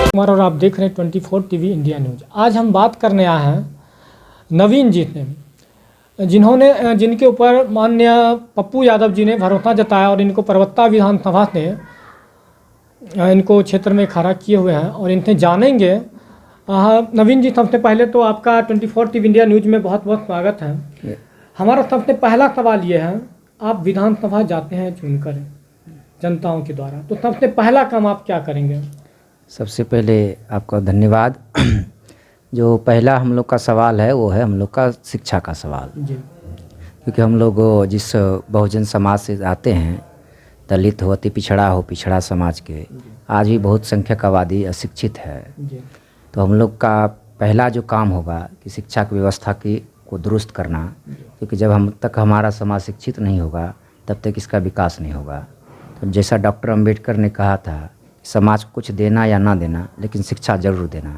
कुमार और आप देख रहे हैं 24 टीवी इंडिया न्यूज। आज हम बात करने आए हैं नवीन जी ने, जिनके ऊपर माननीय पप्पू यादव जी ने भरोसा जताया और इनको परबत्ता विधानसभा से इनको क्षेत्र में खड़ा किए हुए हैं और इनसे जानेंगे। नवीन जी, सबसे पहले तो आपका 24 टीवी इंडिया न्यूज में बहुत बहुत स्वागत है। हमारा सबसे पहला सवाल ये है, आप विधानसभा जाते हैं चुनकर जनताओं के द्वारा, तो सबसे पहला काम आप क्या करेंगे? सबसे पहले आपका धन्यवाद। जो पहला हम लोग का सवाल है वो है हम लोग का शिक्षा का सवाल जी। क्योंकि हम लोग जिस बहुजन समाज से आते हैं, दलित हो, अति पिछड़ा हो, पिछड़ा समाज के, आज भी बहुत संख्यक आबादी अशिक्षित है। जी। तो हम लोग का पहला जो काम होगा कि शिक्षा की व्यवस्था को दुरुस्त करना, क्योंकि जब हम तक हमारा समाज शिक्षित नहीं होगा तब तक इसका विकास नहीं होगा। तो जैसा डॉक्टर अंबेडकर ने कहा था, समाज को कुछ देना या ना देना लेकिन शिक्षा जरूर देना,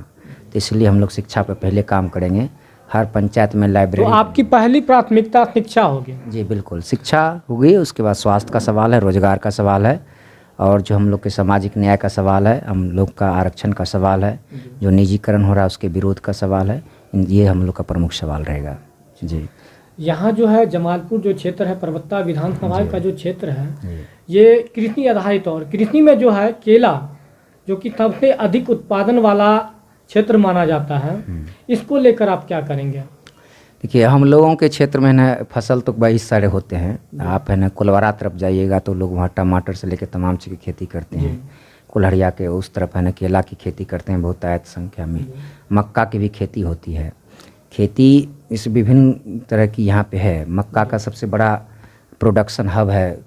तो इसलिए हम लोग शिक्षा पर पहले काम करेंगे। हर पंचायत में लाइब्रेरी। तो आपकी पहली प्राथमिकता शिक्षा होगी? जी बिल्कुल, शिक्षा होगी, उसके बाद स्वास्थ्य का सवाल है, रोजगार का सवाल है, और जो हम लोग के सामाजिक न्याय का सवाल है, हम लोग का आरक्षण का सवाल है, जो निजीकरण हो रहा है उसके विरोध का सवाल है। ये हम लोग का प्रमुख सवाल रहेगा। जी। यहाँ जो है जमालपुर जो क्षेत्र है, परबत्ता विधानसभा का जो क्षेत्र है, ये कृषि आधारित और कृषि में जो है केला, जो कि सबसे अधिक उत्पादन वाला क्षेत्र माना जाता है, इसको लेकर आप क्या करेंगे? देखिए, हम लोगों के क्षेत्र में ना फसल तो बहुत सारे होते हैं। आप है ना कुलवारा तरफ जाइएगा तो लोग वहाँ टमाटर से लेकर तमाम चीज़ की खेती करते हैं। कुल्हड़िया के उस तरफ है ना केला की खेती करते हैं बहुतायत संख्या में। मक्का की भी खेती होती है। खेती इस विभिन्न तरह की यहाँ पे है। मक्का का सबसे बड़ा प्रोडक्शन हब है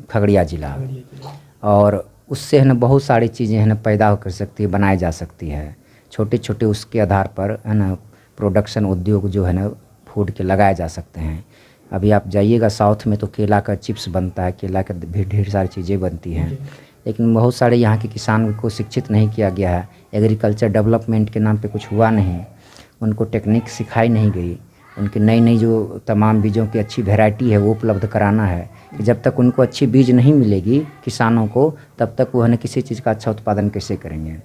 खगड़िया ज़िला, और उससे है ना बहुत सारी चीज़ें है ना पैदा कर सकती है, बनाई जा सकती है। छोटे छोटे उसके आधार पर है ना प्रोडक्शन उद्योग जो है ना फूड के लगाए जा सकते हैं। अभी आप जाइएगा साउथ में तो केला का चिप्स बनता है, केला का भी ढेर सारी चीज़ें बनती हैं, लेकिन बहुत सारे यहाँ के किसान को शिक्षित नहीं किया गया है। एग्रीकल्चर डेवलपमेंट के नाम पे कुछ हुआ नहीं, उनको टेक्निक सिखाई नहीं गई। उनकी नई नई जो तमाम बीजों की अच्छी वैरायटी है वो उपलब्ध कराना है कि जब तक उनको अच्छी बीज नहीं मिलेगी किसानों को, तब तक वो है ना किसी चीज़ का अच्छा उत्पादन कैसे करेंगे।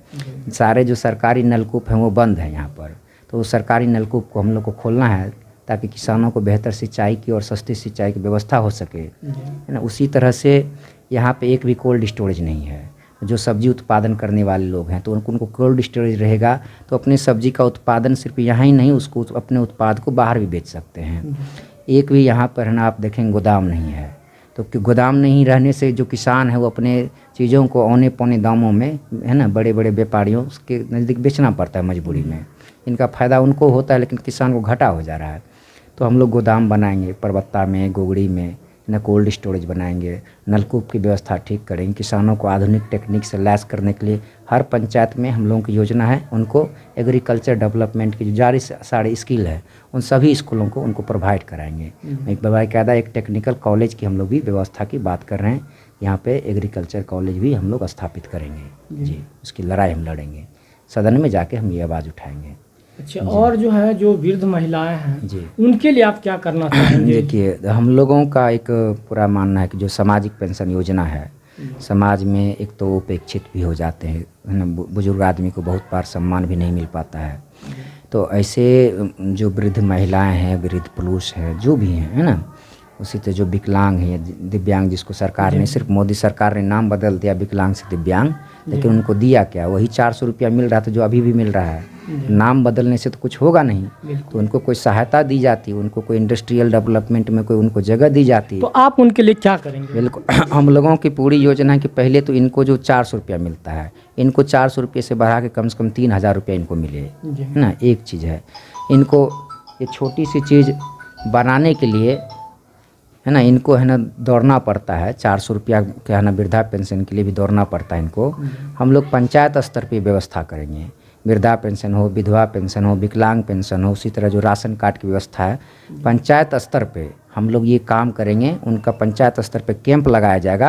सारे जो सरकारी नलकूप हैं वो बंद हैं यहाँ पर, तो उस सरकारी नलकूप को हम लोग को खोलना है ताकि किसानों को बेहतर सिंचाई की और सस्ती सिंचाई की व्यवस्था हो सके, है ना। उसी तरह से यहाँ पे एक भी कोल्ड स्टोरेज नहीं है। जो सब्जी उत्पादन करने वाले लोग हैं तो उनको कोल्ड स्टोरेज रहेगा तो अपने सब्जी का उत्पादन सिर्फ यहाँ ही नहीं, उसको अपने उत्पाद को बाहर भी बेच सकते हैं। एक भी यहाँ पर है ना आप देखेंगे गोदाम नहीं है, तो गोदाम नहीं रहने से जो किसान है वो अपने चीज़ों को औने पौने दामों में है ना बड़े बड़े व्यापारियों के नज़दीक बेचना पड़ता है मजबूरी में। इनका फ़ायदा उनको होता है लेकिन किसान को घाटा हो जा रहा है। तो हम लोग गोदाम बनाएंगे परबत्ता में, गोगड़ी में न कोल्ड स्टोरेज बनाएंगे, नलकूप की व्यवस्था ठीक करेंगे। किसानों को आधुनिक टेक्निक से लैस करने के लिए हर पंचायत में हम लोगों की योजना है, उनको एग्रीकल्चर डेवलपमेंट की जो सारी स्किल है उन सभी स्कूलों को उनको प्रोवाइड कराएंगे। एक बाकायदा एक टेक्निकल कॉलेज की हम लोग भी व्यवस्था की बात कर रहे हैं। यहाँ पे एग्रीकल्चर कॉलेज भी हम लोग स्थापित करेंगे। जी, उसकी लड़ाई हम लड़ेंगे, सदन में जाके हम ये आवाज़ उठाएंगे। अच्छा, और जो है जो वृद्ध महिलाएं हैं जी, उनके लिए आप क्या करना चाहेंगे? देखिए, हम लोगों का एक पूरा मानना है कि जो सामाजिक पेंशन योजना है, समाज में एक तो उपेक्षित भी हो जाते हैं, है ना। बुजुर्ग आदमी को बहुत बार सम्मान भी नहीं मिल पाता है। तो ऐसे जो वृद्ध महिलाएं हैं, वृद्ध पुरुष हैं, जो भी हैं, है ना, उसी तरह जो विकलांग हैं, दिव्यांग, जिसको सरकार ने सिर्फ मोदी सरकार ने नाम बदल दिया विकलांग से दिव्यांग, लेकिन उनको दिया क्या, वही 400 रुपया मिल रहा था जो अभी भी मिल रहा है। नाम बदलने से तो कुछ होगा नहीं, तो उनको कोई सहायता दी जाती, उनको कोई इंडस्ट्रियल डेवलपमेंट में कोई उनको जगह दी जाती। तो आप उनके लिए क्या करेंगे? बिल्कुल, हम लोगों की पूरी योजना है कि पहले तो इनको जो 400 रुपया मिलता है, इनको 400 रुपये से बढ़ा के कम से कम 3000 रुपया इनको मिले, है ना। एक चीज़ है, इनको ये छोटी सी चीज़ बनाने के लिए है ना, इनको है ना दौड़ना पड़ता है। 400 रुपया के है ना वृद्धा पेंशन के लिए भी दौड़ना पड़ता है इनको। हम लोग पंचायत स्तर पे व्यवस्था करेंगे, वृद्धा पेंशन हो, विधवा पेंशन हो, विकलांग पेंशन हो, उसी तरह जो राशन कार्ड की व्यवस्था है पंचायत स्तर पे हम लोग ये काम करेंगे। उनका पंचायत स्तर पे कैंप लगाया जाएगा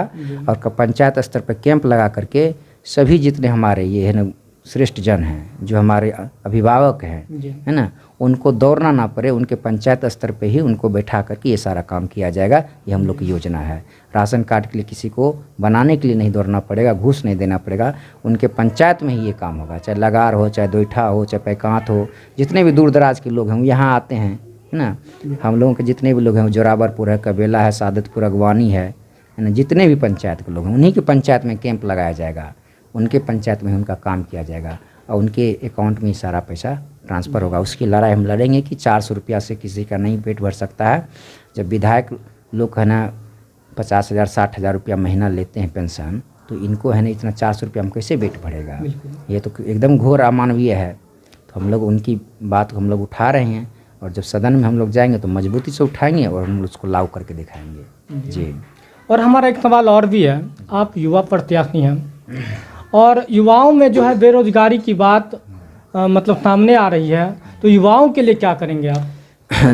और पंचायत स्तर पे कैंप लगा करके सभी जितने हमारे ये है ना श्रेष्ठ जन हैं, जो हमारे अभिभावक हैं, जी। है ना, उनको दौड़ना ना पड़े, उनके पंचायत स्तर पे ही उनको बैठा करके ये सारा काम किया जाएगा। ये हम लोग की योजना है। राशन कार्ड के लिए किसी को बनाने के लिए नहीं दौड़ना पड़ेगा, घूस नहीं देना पड़ेगा, उनके पंचायत में ही ये काम होगा। चाहे लगार हो, चाहे दोईठा हो, चाहे पैकांत हो, जितने भी दूर दराज के लोग हैं यहाँ आते हैं, है ना। हम लोगों के जितने भी लोग हैं, जोरावरपुर है, कबेला है, सादतपुर, अगवानी है ना, जितने भी पंचायत के लोग हैं उन्हीं की पंचायत में कैंप लगाया जाएगा, उनके पंचायत में उनका काम किया जाएगा और उनके अकाउंट में सारा पैसा ट्रांसफ़र होगा। उसकी लड़ाई हम लड़ेंगे कि 400 रुपया से किसी का नहीं पेट भर सकता है। जब विधायक लोग है ना 50,000 60,000 रुपया महीना लेते हैं पेंशन, तो इनको है ना इतना 400 रुपया हम कैसे पेट भरेगा। ये तो एकदम घोर अमानवीय है। तो हम लोग उनकी बात को हम लोग उठा रहे हैं और जब सदन में हम लोग जाएंगे तो मजबूती से उठाएंगे और हम उसको लागू करके दिखाएंगे। जी। और हमारा एक सवाल और भी है, आप युवा प्रत्याशी हैं और युवाओं में जो है बेरोजगारी की बात मतलब सामने आ रही है, तो युवाओं के लिए क्या करेंगे आप?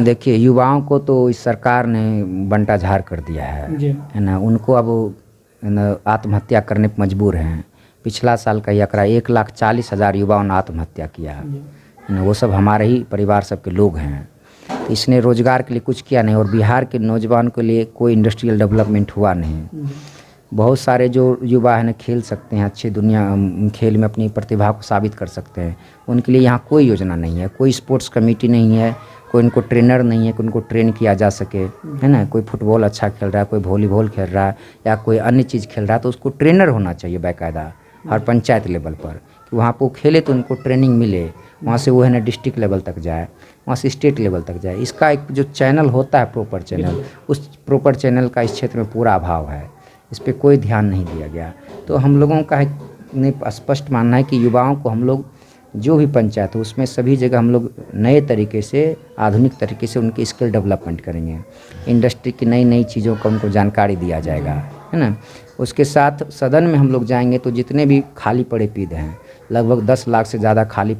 देखिए, युवाओं को तो इस सरकार ने बंटा झाड़ कर दिया है ना। उनको अब आत्महत्या करने पर मजबूर हैं। पिछला साल का ये आंकड़ा 1,40,000 युवाओं ने आत्महत्या किया है ना। वो सब हमारे ही परिवार सब के लोग हैं। तो इसने रोज़गार के लिए कुछ किया नहीं और बिहार के नौजवान के लिए कोई इंडस्ट्रियल डेवलपमेंट हुआ नहीं। बहुत सारे जो युवा है ना खेल सकते हैं, अच्छी दुनिया खेल में अपनी प्रतिभा को साबित कर सकते हैं, उनके लिए यहाँ कोई योजना नहीं है। कोई स्पोर्ट्स कमेटी नहीं है, कोई उनको ट्रेनर नहीं है कि उनको ट्रेन किया जा सके, है ना। कोई फुटबॉल अच्छा खेल रहा है, कोई वॉलीबॉल खेल रहा है या कोई अन्य चीज़ खेल रहा है, तो उसको ट्रेनर होना चाहिए बाकायदा हर पंचायत लेवल पर, कि वहाँ पर वो खेले तो उनको ट्रेनिंग मिले, वहाँ से वो है ना डिस्ट्रिक्ट लेवल तक जाए, वहाँ से स्टेट लेवल तक जाए। इसका एक जो चैनल होता है प्रॉपर चैनल, उस प्रॉपर चैनल का इस क्षेत्र में पूरा अभाव है। इस पर कोई ध्यान नहीं दिया गया। तो हम लोगों का स्पष्ट मानना है कि युवाओं को हम लोग जो भी पंचायत हो उसमें सभी जगह हम लोग नए तरीके से, आधुनिक तरीके से उनकी स्किल डेवलपमेंट करेंगे। इंडस्ट्री की नई नई चीज़ों का उनको जानकारी दिया जाएगा, है ना। उसके साथ सदन में हम लोग जाएंगे तो जितने भी खाली पड़े पद हैं, लगभग 10 लाख से ज़्यादा खाली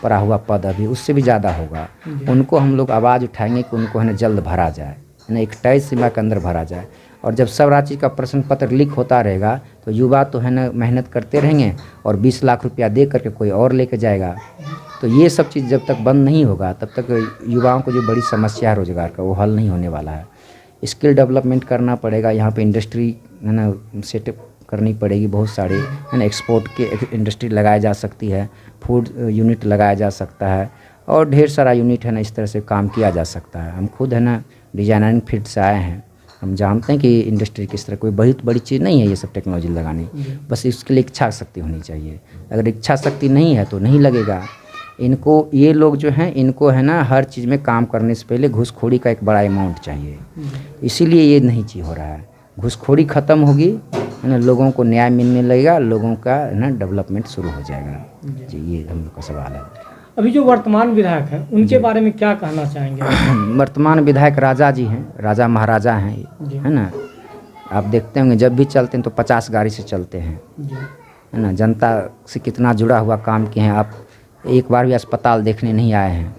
पड़ा हुआ पद अभी उससे भी ज़्यादा होगा, उनको हम लोग आवाज़ उठाएंगे कि उनको है ना जल्द भरा जाए, है ना, एक तय सीमा के अंदर भरा जाए। और जब सब राज्य का प्रश्न पत्र लीक होता रहेगा तो युवा तो है ना मेहनत करते रहेंगे और 20 लाख रुपया दे करके कोई और लेके जाएगा। तो ये सब चीज़ जब तक बंद नहीं होगा तब तक युवाओं को जो बड़ी समस्या है रोज़गार का, वो हल नहीं होने वाला है। स्किल डेवलपमेंट करना पड़ेगा, यहाँ पे इंडस्ट्री है ना सेटअप करनी पड़ेगी बहुत सारी, है ना। एक्सपोर्ट के इंडस्ट्री लगाया जा सकती है, फूड यूनिट लगाया जा सकता है और ढेर सारा यूनिट है ना, इस तरह से काम किया जा सकता है। हम खुद है ना डिजाइनिंग फील्ड से आए हैं, हम जानते हैं कि इंडस्ट्री किस तरह, कोई बहुत बड़ी चीज़ नहीं है ये सब टेक्नोलॉजी लगानी, बस इसके लिए इच्छा शक्ति होनी चाहिए। अगर इच्छा शक्ति नहीं है तो नहीं लगेगा। इनको ये लोग जो हैं इनको है ना हर चीज़ में काम करने से पहले घूसखोरी का एक बड़ा अमाउंट चाहिए, इसीलिए ये नहीं चीज़ हो रहा है। घूसखोरी ख़त्म होगी, है ना, लोगों को न्याय मिलने लगेगा, लोगों का है ना डेवलपमेंट शुरू हो जाएगा। जी, ये हम लोग का सवाल है। अभी जो वर्तमान विधायक हैं उनके बारे में क्या कहना चाहेंगे? वर्तमान विधायक राजा जी हैं, राजा महाराजा हैं, है ना। आप देखते होंगे जब भी चलते हैं तो 50 गाड़ी से चलते हैं, है ना। जनता से कितना जुड़ा हुआ काम किए हैं। आप एक बार भी अस्पताल देखने नहीं आए हैं,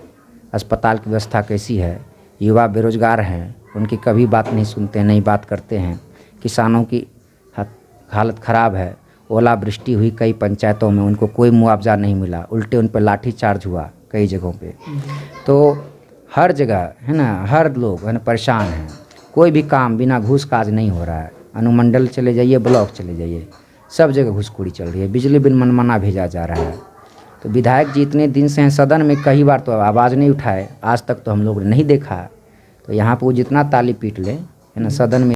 अस्पताल की व्यवस्था कैसी है। युवा बेरोजगार हैं, उनकी कभी बात नहीं सुनते हैं, नहीं बात करते हैं। किसानों की हालत ख़राब है, ओला वृष्टि हुई कई पंचायतों में, उनको कोई मुआवजा नहीं मिला, उल्टे उन पर लाठी चार्ज हुआ कई जगहों पे। तो हर जगह है ना हर लोग है ना परेशान हैं, कोई भी काम बिना घूस काज नहीं हो रहा है। अनुमंडल चले जाइए, ब्लॉक चले जाइए, सब जगह घूसखोरी चल रही है, बिजली बिल मनमाना भेजा जा रहा है। तो विधायक जी इतने दिन से हैं सदन में, कई बार तो आवाज़ नहीं उठाए, आज तक तो हम लोग ने नहीं देखा। तो यहाँ पर वो जितना ताली पीट ले, है ना, सदन में